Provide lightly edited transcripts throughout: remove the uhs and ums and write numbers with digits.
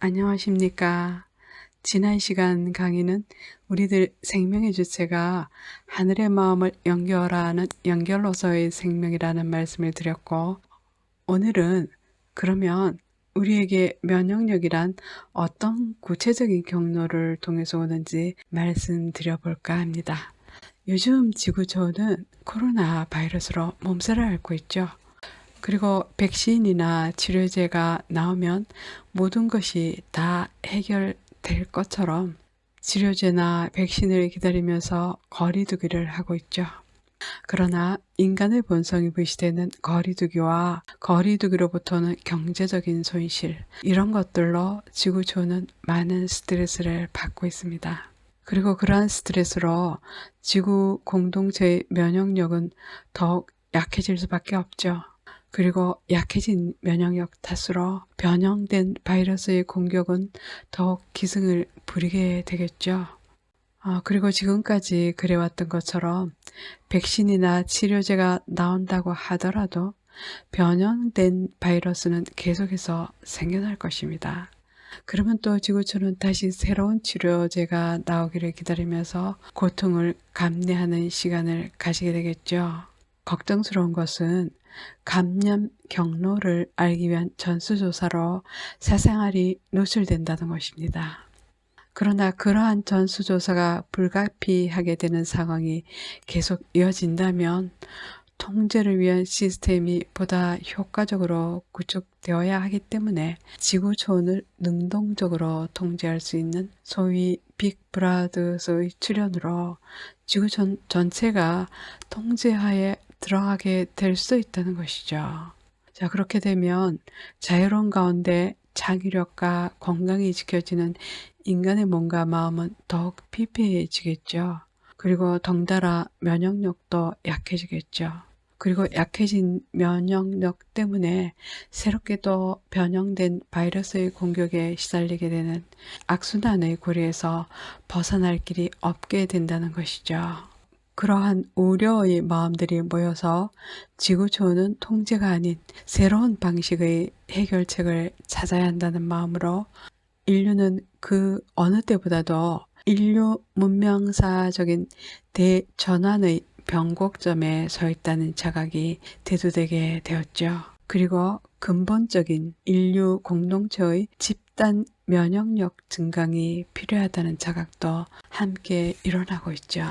안녕하십니까. 지난 시간 강의는 우리들 생명의 주체가 하늘의 마음을 연결하는 연결로서의 생명이라는 말씀을 드렸고, 오늘은 그러면 우리에게 면역력이란 어떤 구체적인 경로를 통해서 오는지 말씀드려 볼까 합니다. 요즘 지구촌은 코로나 바이러스로 몸살을 앓고 있죠. 그리고 백신이나 치료제가 나오면 모든 것이 다 해결될 것처럼 치료제나 백신을 기다리면서 거리두기를 하고 있죠. 그러나 인간의 본성이 무시되는 거리두기와 거리두기로부터는 경제적인 손실, 이런 것들로 지구촌은 많은 스트레스를 받고 있습니다. 그리고 그러한 스트레스로 지구 공동체의 면역력은 더욱 약해질 수밖에 없죠. 그리고 약해진 면역력 탓으로 변형된 바이러스의 공격은 더욱 기승을 부리게 되겠죠. 그리고 지금까지 그래왔던 것처럼 백신이나 치료제가 나온다고 하더라도 변형된 바이러스는 계속해서 생겨날 것입니다. 그러면 또 지구촌은 다시 새로운 치료제가 나오기를 기다리면서 고통을 감내하는 시간을 가지게 되겠죠. 걱정스러운 것은 감염 경로를 알기 위한 전수조사로 사생활이 노출된다는 것입니다. 그러나 그러한 전수조사가 불가피하게 되는 상황이 계속 이어진다면 통제를 위한 시스템이 보다 효과적으로 구축되어야 하기 때문에 지구촌을 능동적으로 통제할 수 있는 소위 빅브라더스의 출현으로 지구촌 전체가 통제하에 들어가게 될 수 있다는 것이죠. 자, 그렇게 되면 자유로운 가운데 창의력과 건강이 지켜지는 인간의 몸과 마음은 더욱 피폐해지겠죠. 그리고 덩달아 면역력도 약해지겠죠. 그리고 약해진 면역력 때문에 새롭게 또 변형된 바이러스의 공격에 시달리게 되는 악순환의 고리에서 벗어날 길이 없게 된다는 것이죠. 그러한 우려의 마음들이 모여서 지구촌은 통제가 아닌 새로운 방식의 해결책을 찾아야 한다는 마음으로 인류는 그 어느 때보다도 인류 문명사적인 대전환의 변곡점에 서 있다는 자각이 대두되게 되었죠. 그리고 근본적인 인류 공동체의 집단 면역력 증강이 필요하다는 자각도 함께 일어나고 있죠.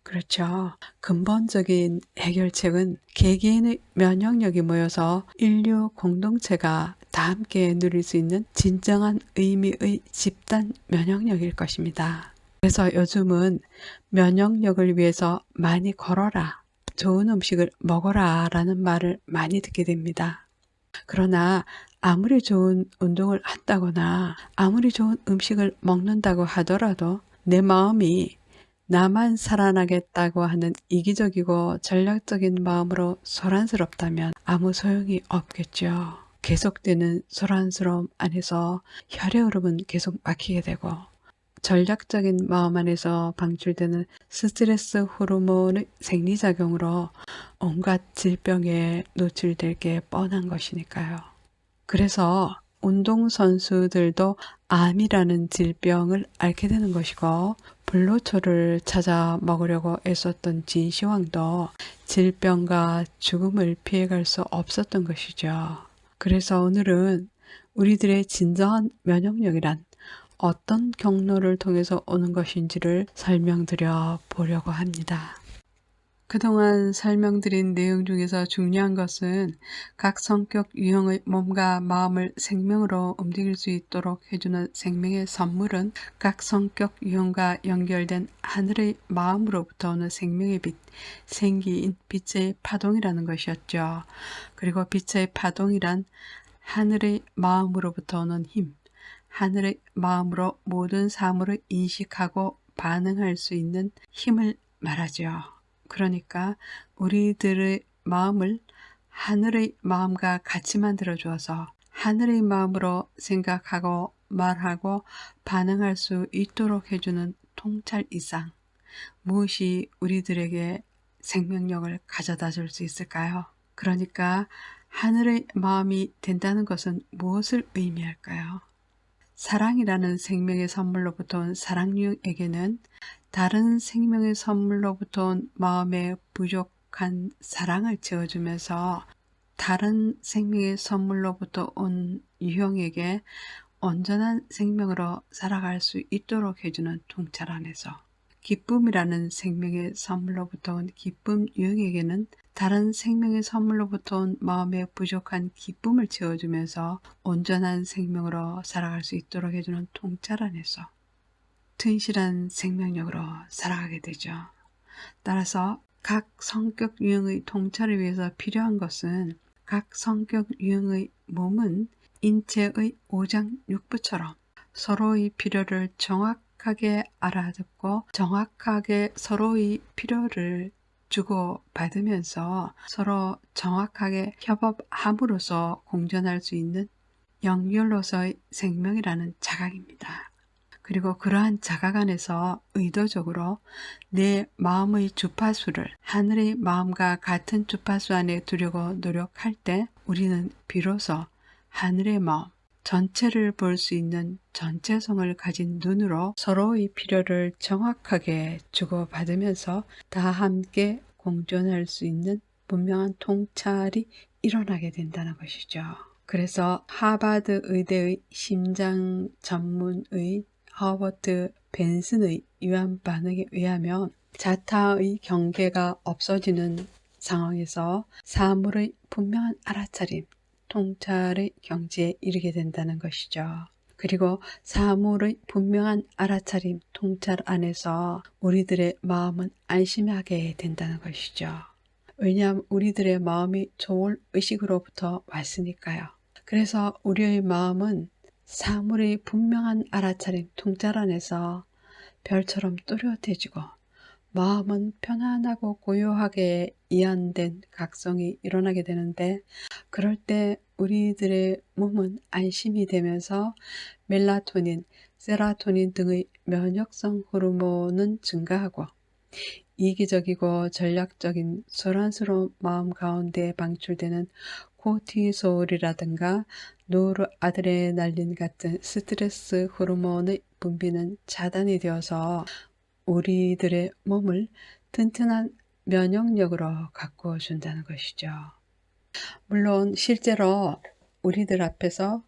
그렇죠. 근본적인 해결책은 개개인의 면역력이 모여서 인류 공동체가 다 함께 누릴 수 있는 진정한 의미의 집단 면역력일 것입니다. 그래서 요즘은 면역력을 위해서 많이 걸어라, 좋은 음식을 먹어라 라는 말을 많이 듣게 됩니다. 그러나 아무리 좋은 운동을 한다거나 아무리 좋은 음식을 먹는다고 하더라도 내 마음이 나만 살아나겠다고 하는 이기적이고 전략적인 마음으로 소란스럽다면 아무 소용이 없겠죠. 계속되는 소란스러움 안에서 혈의 흐름은 계속 막히게 되고, 전략적인 마음 안에서 방출되는 스트레스 호르몬의 생리작용으로 온갖 질병에 노출될 게 뻔한 것이니까요. 그래서 운동선수들도 암이라는 질병을 앓게 되는 것이고, 불로초를 찾아 먹으려고 애썼던 진시황도 질병과 죽음을 피해갈 수 없었던 것이죠. 그래서 오늘은 우리들의 진정한 면역력이란 어떤 경로를 통해서 오는 것인지를 설명드려 보려고 합니다. 그동안 설명드린 내용 중에서 중요한 것은 각 성격 유형의 몸과 마음을 생명으로 움직일 수 있도록 해주는 생명의 선물은 각 성격 유형과 연결된 하늘의 마음으로부터 오는 생명의 빛, 생기인 빛의 파동이라는 것이었죠. 그리고 빛의 파동이란 하늘의 마음으로부터 오는 힘, 하늘의 마음으로 모든 사물을 인식하고 반응할 수 있는 힘을 말하죠. 그러니까 우리들의 마음을 하늘의 마음과 같이 만들어 주어서 하늘의 마음으로 생각하고 말하고 반응할 수 있도록 해주는 통찰 이상 무엇이 우리들에게 생명력을 가져다 줄 수 있을까요? 그러니까 하늘의 마음이 된다는 것은 무엇을 의미할까요? 사랑이라는 생명의 선물로부터 온 사랑육에게는 다른 생명의 선물로부터 온 마음의 부족한 사랑을 채워주면서 다른 생명의 선물로부터 온 유형에게 온전한 생명으로 살아갈 수 있도록 해주는 통찰 안에서 기쁨이라는 생명의 선물로부터 온 기쁨 유형에게는 다른 생명의 선물로부터 온 마음의 부족한 기쁨을 채워주면서 온전한 생명으로 살아갈 수 있도록 해주는 통찰 안에서 튼실한 생명력으로 살아가게 되죠. 따라서 각 성격 유형의 통찰을 위해서 필요한 것은 각 성격 유형의 몸은 인체의 오장육부처럼 서로의 필요를 정확하게 알아듣고 정확하게 서로의 필요를 주고받으면서 서로 정확하게 협업함으로써 공존할 수 있는 연결로서의 생명이라는 자각입니다. 그리고 그러한 자각 안에서 의도적으로 내 마음의 주파수를 하늘의 마음과 같은 주파수 안에 두려고 노력할 때 우리는 비로소 하늘의 마음 전체를 볼 수 있는 전체성을 가진 눈으로 서로의 필요를 정확하게 주고받으면서 다 함께 공존할 수 있는 분명한 통찰이 일어나게 된다는 것이죠. 그래서 하버드 의대의 심장 전문의 허버트 벤슨의 유한 반응에 의하면 자타의 경계가 없어지는 상황에서 사물의 분명한 알아차림, 통찰의 경지에 이르게 된다는 것이죠. 그리고 사물의 분명한 알아차림, 통찰 안에서 우리들의 마음은 안심하게 된다는 것이죠. 왜냐하면 우리들의 마음이 좋을 의식으로부터 왔으니까요. 그래서 우리의 마음은 사물의 분명한 알아차림, 통찰 안에서 별처럼 또렷해지고 마음은 편안하고 고요하게 이완된 각성이 일어나게 되는데 그럴 때 우리들의 몸은 안심이 되면서 멜라토닌, 세라토닌 등의 면역성 호르몬은 증가하고 이기적이고 전략적인 소란스러운 마음 가운데 방출되는 코티솔이라든가 노르아드레날린 같은 스트레스 호르몬의 분비는 차단이 되어서 우리들의 몸을 튼튼한 면역력으로 가꾸어 준다는 것이죠. 물론 실제로 우리들 앞에서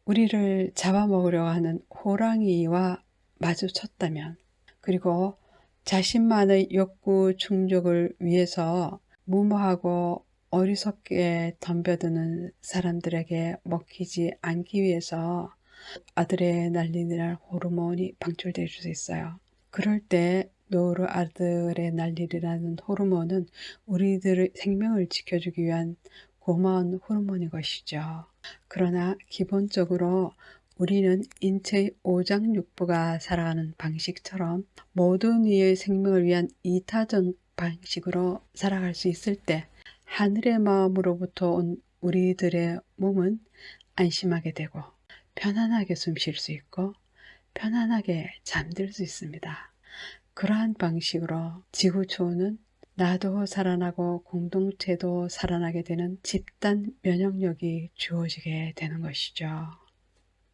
우리를 잡아먹으려 하는 호랑이와 마주쳤다면 그리고 자신만의 욕구 충족을 위해서 무모하고 어리석게 덤벼드는 사람들에게 먹히지 않기 위해서 아드레날린이라는 호르몬이 방출될 수 있어요. 그럴 때 노르아드레날린이라는 호르몬은 우리들의 생명을 지켜주기 위한 고마운 호르몬인 것이죠. 그러나 기본적으로 우리는 인체의 오장육부가 살아가는 방식처럼 모든 이의 생명을 위한 이타적 방식으로 살아갈 수 있을 때 하늘의 마음으로부터 온 우리들의 몸은 안심하게 되고 편안하게 숨 쉴 수 있고 편안하게 잠들 수 있습니다. 그러한 방식으로 지구촌은 나도 살아나고 공동체도 살아나게 되는 집단 면역력이 주어지게 되는 것이죠.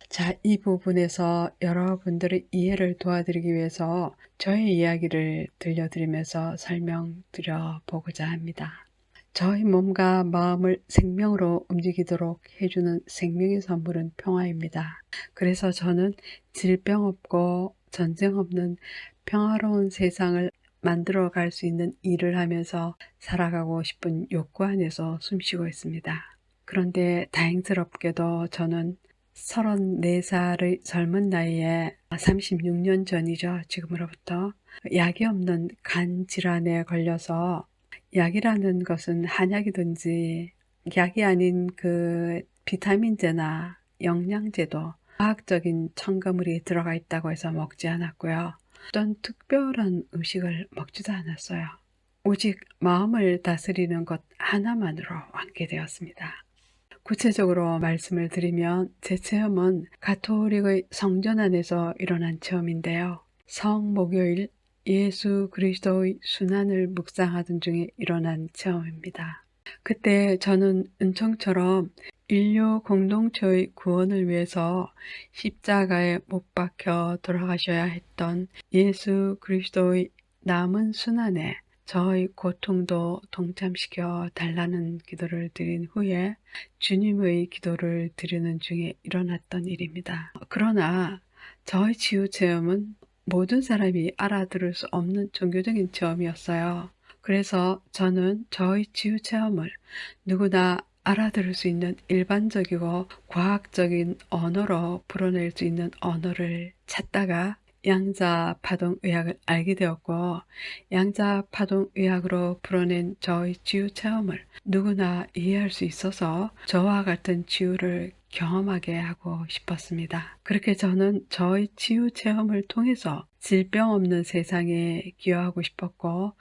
자, 이 부분에서 여러분들의 이해를 도와드리기 위해서 저의 이야기를 들려드리면서 설명드려 보고자 합니다. 저희 몸과 마음을 생명으로 움직이도록 해주는 생명의 선물은 평화입니다. 그래서 저는 질병 없고 전쟁 없는 평화로운 세상을 만들어 갈 수 있는 일을 하면서 살아가고 싶은 욕구 안에서 숨쉬고 있습니다. 그런데 다행스럽게도 저는 34살의 젊은 나이에 36년 전이죠. 지금으로부터 약이 없는 간 질환에 걸려서 약이라는 것은 한약이든지 약이 아닌 그 비타민제나 영양제도 과학적인 첨가물이 들어가 있다고 해서 먹지 않았고요. 어떤 특별한 음식을 먹지도 않았어요. 오직 마음을 다스리는 것 하나만으로 앉게 되었습니다. 구체적으로 말씀을 드리면 제 체험은 가톨릭의 성전 안에서 일어난 체험인데요. 성목요일 예수 그리스도의 순환을 묵상하던 중에 일어난 체험입니다. 그때 저는 은총처럼 인류 공동체의 구원을 위해서 십자가에 못 박혀 돌아가셔야 했던 예수 그리스도의 남은 순환에 저의 고통도 동참시켜 달라는 기도를 드린 후에 주님의 기도를 드리는 중에 일어났던 일입니다. 그러나 저의 치유 체험은 모든 사람이 알아들을 수 없는 종교적인 체험이었어요. 그래서 저는 저의 치유 체험을 누구나 알아들을 수 있는 일반적이고 과학적인 언어로 풀어낼 수 있는 언어를 찾다가 양자파동의학을 알게 되었고, 양자파동의학으로 풀어낸 저의 치유 체험을 누구나 이해할 수 있어서 저와 같은 치유를 경험하게 하고 싶었습니다. 그렇게 저는 저의 치유 체험을 통해서 질병 없는 세상에 기여하고 싶었고,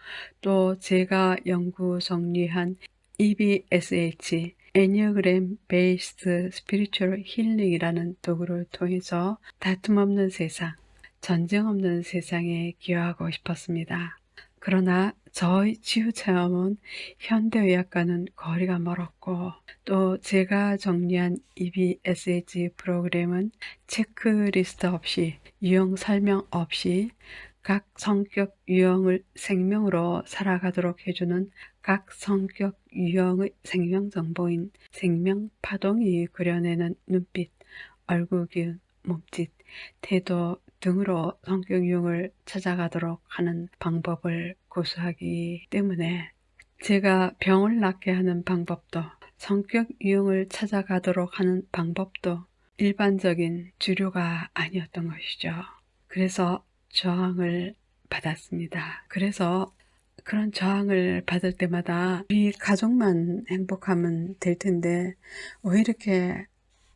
또 제가 연구 정리한 EBSH, 애니어그램 베이스드 스피리추얼 힐링이라는 도구를 통해서 다툼 없는 세상, 전쟁 없는 세상에 기여하고 싶었습니다. 그러나 저의 치유 체험은 현대의학과는 거리가 멀었고, 또 제가 정리한 EBSH 프로그램은 체크리스트 없이, 유형 설명 없이 각 성격 유형을 생명으로 살아가도록 해주는 각 성격 유형의 생명 정보인 생명 파동이 그려내는 눈빛, 얼굴 기운, 몸짓, 태도 등으로 성격 유형을 찾아가도록 하는 방법을 고수하기 때문에 제가 병을 낫게 하는 방법도, 성격 유형을 찾아가도록 하는 방법도 일반적인 주류가 아니었던 것이죠. 그래서 저항을 받았습니다. 그래서 그런 저항을 받을 때마다 우리 가족만 행복하면 될 텐데 왜 이렇게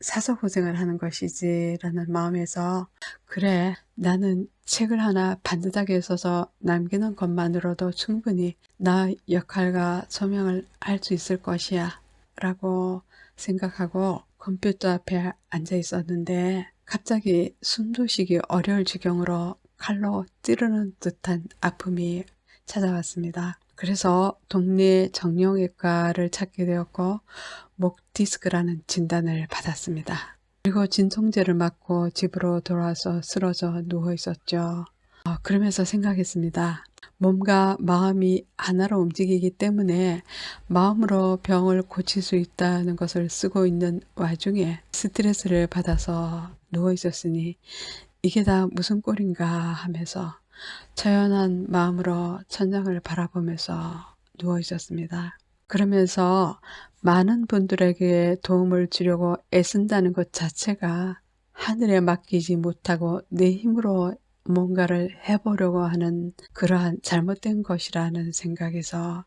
사서 고생을 하는 것이지 라는 마음에서, 그래, 나는 책을 하나 반듯하게 써서 남기는 것만으로도 충분히 나 역할과 소명을 할 수 있을 것이야 라고 생각하고 컴퓨터 앞에 앉아 있었는데, 갑자기 숨도 쉬기 어려울 지경으로 칼로 찌르는 듯한 아픔이 찾아왔습니다. 그래서 동네 정형외과를 찾게 되었고 목 디스크라는 진단을 받았습니다. 그리고 진통제를 맞고 집으로 돌아와서 쓰러져 누워 있었죠. 그러면서 생각했습니다. 몸과 마음이 하나로 움직이기 때문에 마음으로 병을 고칠 수 있다는 것을 쓰고 있는 와중에 스트레스를 받아서 누워 있었으니 이게 다 무슨 꼴인가 하면서 처연한 마음으로 천장을 바라보면서 누워 있었습니다. 그러면서 많은 분들에게 도움을 주려고 애쓴다는 것 자체가 하늘에 맡기지 못하고 내 힘으로 뭔가를 해보려고 하는 그러한 잘못된 것이라는 생각에서,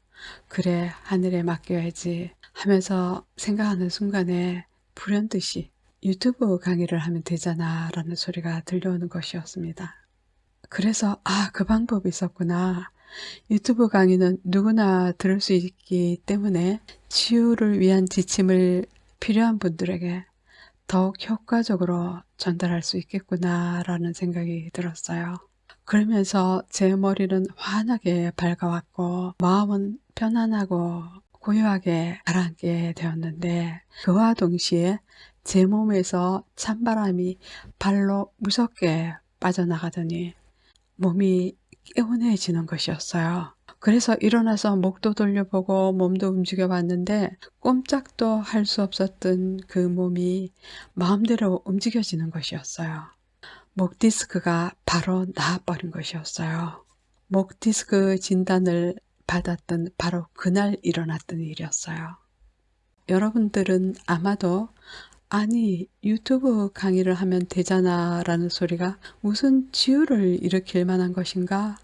그래, 하늘에 맡겨야지 하면서 생각하는 순간에 불현듯이 유튜브 강의를 하면 되잖아 라는 소리가 들려오는 것이었습니다. 그래서 그 방법이 있었구나. 유튜브 강의는 누구나 들을 수 있기 때문에 치유를 위한 지침을 필요한 분들에게 더욱 효과적으로 전달할 수 있겠구나 라는 생각이 들었어요. 그러면서 제 머리는 환하게 밝아왔고 마음은 편안하고 고요하게 가라앉게 되었는데, 그와 동시에 제 몸에서 찬바람이 발로 무섭게 빠져나가더니 몸이 개운해지는 것이었어요. 그래서 일어나서 목도 돌려보고 몸도 움직여 봤는데 꼼짝도 할 수 없었던 그 몸이 마음대로 움직여지는 것이었어요. 목 디스크가 바로 나아버린 것이었어요. 목 디스크 진단을 받았던 바로 그날 일어났던 일이었어요. 여러분들은 아마도 아니, 유튜브 강의를 하면 되잖아 라는 소리가 무슨 치유를 일으킬 만한 것인가?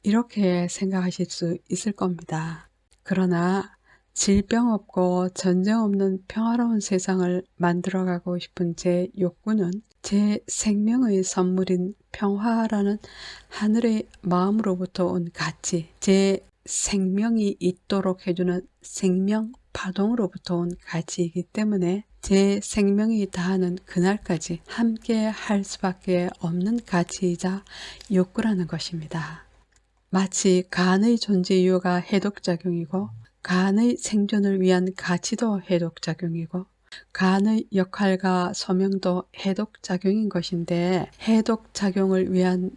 이렇게 생각하실 수 있을 겁니다. 그러나 질병 없고 전쟁 없는 평화로운 세상을 만들어가고 싶은 제 욕구는 제 생명의 선물인 평화라는 하늘의 마음으로부터 온 가치, 제 생명이 있도록 해주는 생명 파동으로부터 온 가치이기 때문에 제 생명이 다하는 그날까지 함께 할 수밖에 없는 가치이자 욕구라는 것입니다. 마치 간의 존재 이유가 해독작용이고 간의 생존을 위한 가치도 해독작용이고 간의 역할과 소명도 해독작용인 것인데 해독작용을 위한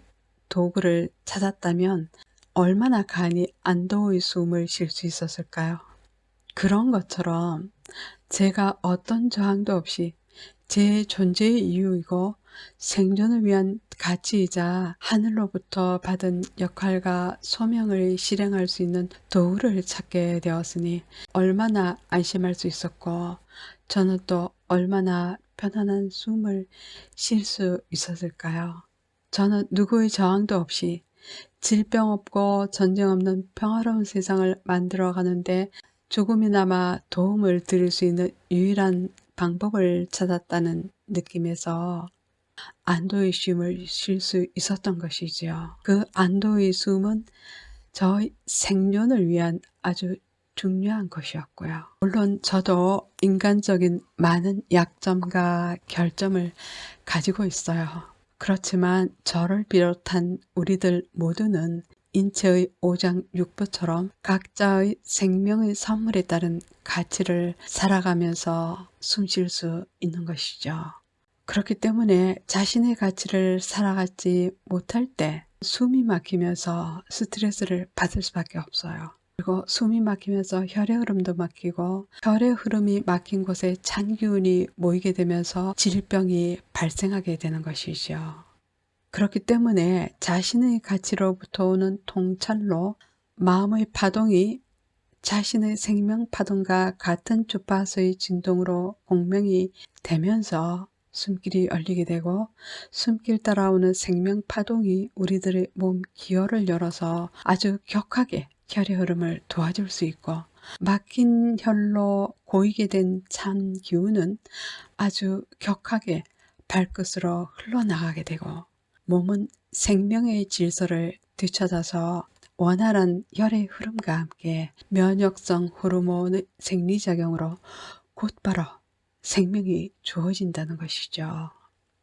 도구를 찾았다면 얼마나 간이 안도의 숨을 쉴 수 있었을까요? 그런 것처럼 제가 어떤 저항도 없이 제 존재의 이유이고 생존을 위한 가치이자 하늘로부터 받은 역할과 소명을 실행할 수 있는 도구를 찾게 되었으니 얼마나 안심할 수 있었고 저는 또 얼마나 편안한 숨을 쉴 수 있었을까요? 저는 누구의 저항도 없이 질병 없고 전쟁 없는 평화로운 세상을 만들어 가는데 조금이나마 도움을 드릴 수 있는 유일한 방법을 찾았다는 느낌에서 안도의 숨을 쉴 수 있었던 것이지요. 그 안도의 숨은 저의 생존을 위한 아주 중요한 것이었고요. 물론 저도 인간적인 많은 약점과 결점을 가지고 있어요. 그렇지만 저를 비롯한 우리들 모두는 인체의 오장육부처럼 각자의 생명의 선물에 따른 가치를 살아가면서 숨 쉴 수 있는 것이죠. 그렇기 때문에 자신의 가치를 살아가지 못할 때 숨이 막히면서 스트레스를 받을 수밖에 없어요. 그리고 숨이 막히면서 혈의 흐름도 막히고 혈의 흐름이 막힌 곳에 찬 기운이 모이게 되면서 질병이 발생하게 되는 것이죠. 그렇기 때문에 자신의 가치로부터 오는 통찰로 마음의 파동이 자신의 생명 파동과 같은 주파수의 진동으로 공명이 되면서 숨길이 열리게 되고 숨길 따라오는 생명 파동이 우리들의 몸 기혈을 열어서 아주 격하게 혈의 흐름을 도와줄 수 있고 막힌 혈로 고이게 된 찬 기운은 아주 격하게 발끝으로 흘러나가게 되고 몸은 생명의 질서를 되찾아서 원활한 혈의 흐름과 함께 면역성 호르몬의 생리작용으로 곧바로 생명이 주어진다는 것이죠.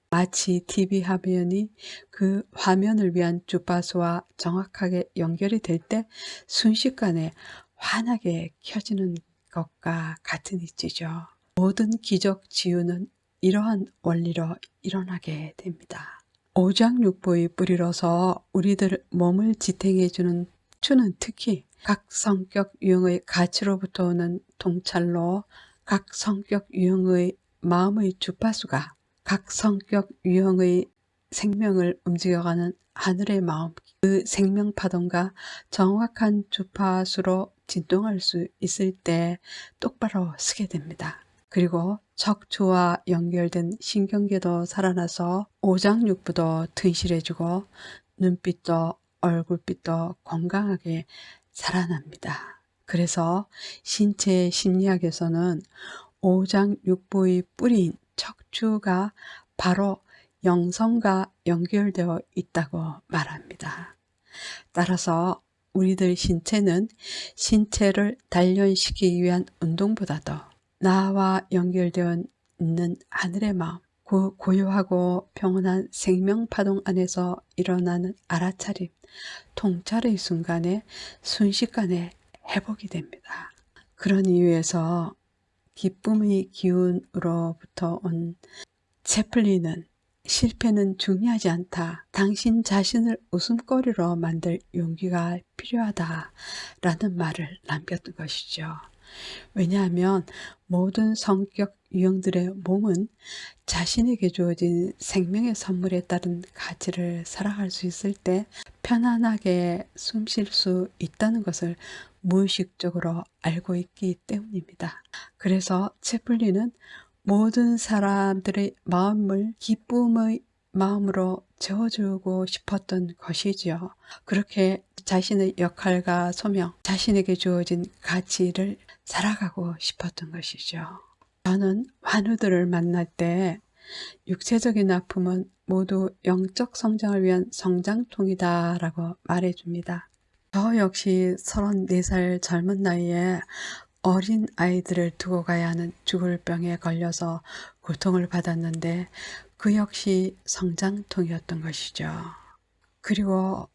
마치 TV 화면이 그 화면을 위한 주파수와 정확하게 연결이 될 때 순식간에 환하게 켜지는 것과 같은 이치죠. 모든 기적 치유는 이러한 원리로 일어나게 됩니다. 오장육부의 뿌리로서 우리들 몸을 지탱해주는 추는 특히 각 성격 유형의 가치로부터 오는 통찰로 각 성격 유형의 마음의 주파수가 각 성격 유형의 생명을 움직여가는 하늘의 마음, 그 생명 파동과 정확한 주파수로 진동할 수 있을 때 똑바로 서게 됩니다. 그리고 척추와 연결된 신경계도 살아나서 오장육부도 튼실해지고 눈빛도 얼굴빛도 건강하게 살아납니다. 그래서 신체 심리학에서는 오장육부의 뿌리인 척추가 바로 영성과 연결되어 있다고 말합니다. 따라서 우리들 신체는 신체를 단련시키기 위한 운동보다도 나와 연결되어 있는 하늘의 마음, 그 고요하고 평온한 생명파동 안에서 일어나는 알아차림, 통찰의 순간에 순식간에 회복이 됩니다. 그런 이유에서 기쁨의 기운으로부터 온 채플린은 실패는 중요하지 않다. 당신 자신을 웃음거리로 만들 용기가 필요하다라는 말을 남겼던 것이죠. 왜냐하면 모든 성격 유형들의 몸은 자신에게 주어진 생명의 선물에 따른 가치를 살아갈 수 있을 때 편안하게 숨 쉴 수 있다는 것을 무의식적으로 알고 있기 때문입니다. 그래서 채플린은 모든 사람들의 마음을 기쁨의 마음으로 채워주고 싶었던 것이지요. 그렇게 자신의 역할과 소명, 자신에게 주어진 가치를 살아가고 싶었던 것이죠. 저는 환우들을 만날 때 육체적인 아픔은 모두 영적 성장을 위한 성장통이다 라고 말해줍니다. 저 역시 34살 젊은 나이에 어린 아이들을 두고 가야 하는 죽을 병에 걸려서 고통을 받았는데 그 역시 성장통이었던 것이죠. 그리고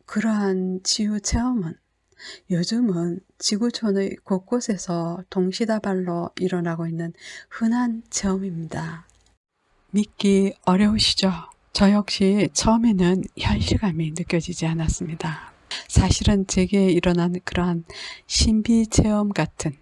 그러한 치유 체험은 요즘은 지구촌의 곳곳에서 동시다발로 일어나고 있는 흔한 체험입니다. 믿기 어려우시죠? 저 역시 처음에는 현실감이 느껴지지 않았습니다. 사실은 제게 일어난 그러한 신비 체험 같은,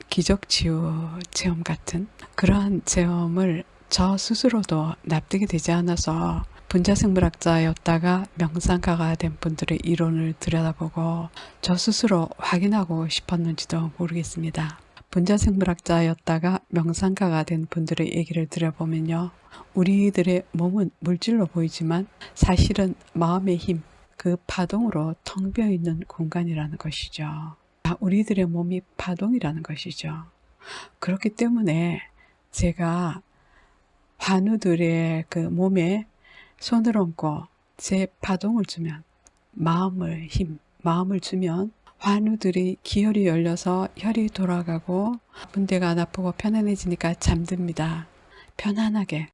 기적치유 체험 같은 그러한 체험을 저 스스로도 납득이 되지 않아서 분자생물학자였다가 명상가가 된 분들의 이론을 들여다보고 저 스스로 확인하고 싶었는지도 모르겠습니다. 분자생물학자였다가 명상가가 된 분들의 얘기를 들어보면요, 우리들의 몸은 물질로 보이지만 사실은 마음의 힘, 그 파동으로 텅 비어 있는 공간이라는 것이죠. 우리들의 몸이 파동이라는 것이죠. 그렇기 때문에 제가 환우들의 그 몸에 손을 얹고 제 파동을 주면, 마음을 주면 환우들이 기혈이 열려서 혈이 돌아가고 아픈 데가 안 아프고 편안해지니까 잠듭니다. 편안하게.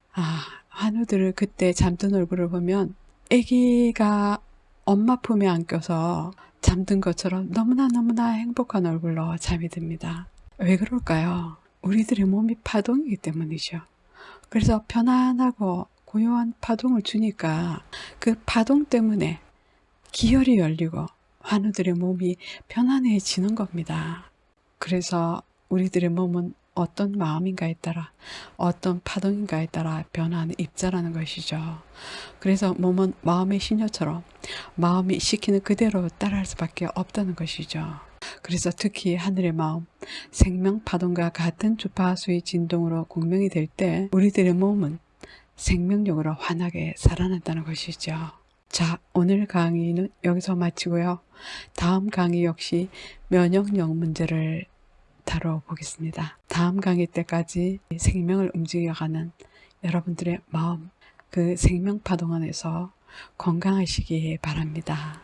환우들을 그때 잠든 얼굴을 보면 아기가 엄마 품에 안겨서 잠든 것처럼 너무나 행복한 얼굴로 잠이 듭니다. 왜 그럴까요? 우리들의 몸이 파동이기 때문이죠. 그래서 편안하고 고요한 파동을 주니까 그 파동 때문에 기혈이 열리고 환우들의 몸이 편안해지는 겁니다. 그래서 우리들의 몸은 어떤 마음인가에 따라, 어떤 파동인가에 따라 변화하는 입자라는 것이죠. 그래서 몸은 마음의 신녀처럼 마음이 시키는 그대로 따라할 수밖에 없다는 것이죠. 그래서 특히 하늘의 마음, 생명파동과 같은 주파수의 진동으로 공명이 될 때 우리들의 몸은 생명력으로 환하게 살아난다는 것이죠. 자, 오늘 강의는 여기서 마치고요. 다음 강의 역시 면역력 문제를 다뤄보겠습니다. 다음 강의 때까지 생명을 움직여가는 여러분들의 마음, 그 생명파동 안에서 건강하시기 바랍니다.